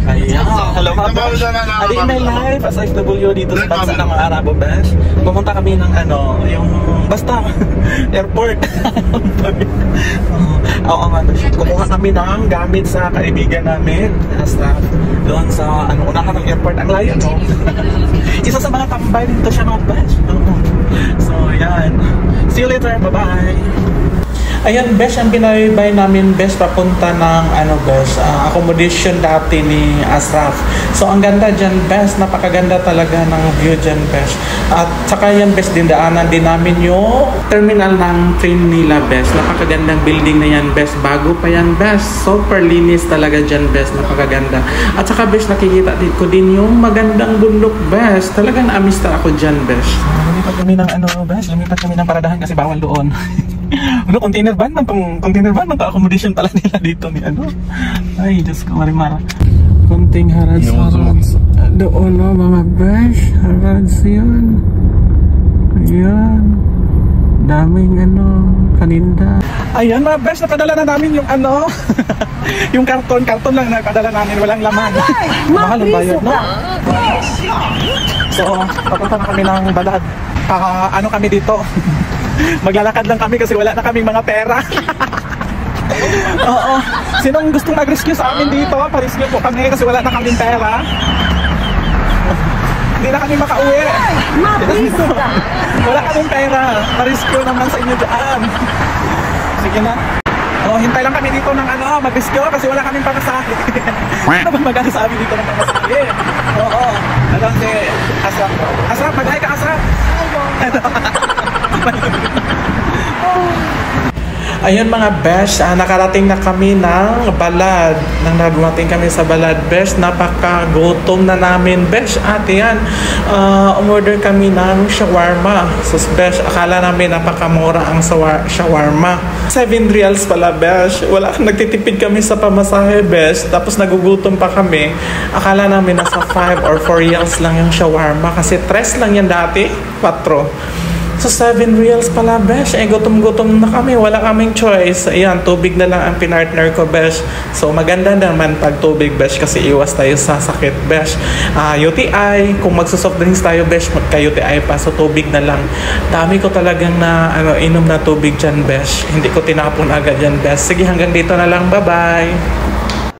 Ayan. Hello mga besh. A day in my life as FW dito sa bansa ng mga Arabo, besh. Pumunta kami ng yung basta airport. Oo nga, besh. Kumuha kami ng gamit sa kaibigan namin. Doon sa unahan ng airport. Ang layo, no? Isa sa mga tambay dito siya, mga besh. So, yan. See you later. Bye-bye. Ayan, besh, ang binaybay namin, besh, papunta ng besh, accommodation dati ni Asraf. So, ang ganda dyan, besh, napakaganda talaga ng view dyan, besh. At saka yan, besh, dindaanan din namin yung terminal ng train nila, besh. Napakagandang building na yan, besh. Bago pa yan, besh. Super linis talaga dyan, besh. Napakaganda. At saka, besh, nakikita ko din yung magandang bundok, besh. Talaga na-amiss ako dyan, besh. Lumipat kami ng besh. Lumipat kami ng paradahan kasi bawal doon. Container van accommodation pala nila dito ni Ay, Diyos ko, marimara. Konting harads doon, mga besh. Harads yun. Ayan. Daming kaninda. Ayan, mga besh, napadala na namin yung yung karton lang napadala namin, walang laman. Mahal ang bayad, no? So, papunta na kami ng balad. Kami dito. Maglalakad lang kami kasi wala na kaming mga pera. Oo. Sinong gustong mag-rescue sa amin dito? Pa-rescue po kami kasi wala na kaming pera. Hindi na kami makauwi. Wala kaming pera. Pa-rescue naman sa inyo dyan. Sige na. Hintay lang kami dito ng mag-rescue kasi wala kaming pamasahe. Ano ba magkano sa amin dito ng pamasahe? Oo. Alam si Asraf. Asraf, mag-hi ka, Asraf. Ayun mga besh, nakarating na kami ng balad. Nang nagdumating kami sa balad, besh, napakagutom na namin, besh. At yan, umorder kami ng shawarma. So besh, akala namin napakamura ang shawarma. 7 reals pala, besh. Nagtitipid kami sa pamasahe, besh. Tapos nagugutom pa kami. Akala namin nasa 5 or 4 reals lang yung shawarma. Kasi 3 lang yan dati, 4. So 7 reals pala, besh. Gutom-gutom na kami. Wala kaming choice. Ayan, tubig na lang ang pinartner ko, besh. So maganda naman pag tubig, besh, kasi iwas tayo sa sakit, besh. UTI, kung magsusoft drinks tayo, besh, magka-UTI pa. So tubig na lang. Dami ko talagang inom na tubig dyan, besh. Hindi ko tinapon agad dyan, besh. Sige, hanggang dito na lang. Bye-bye.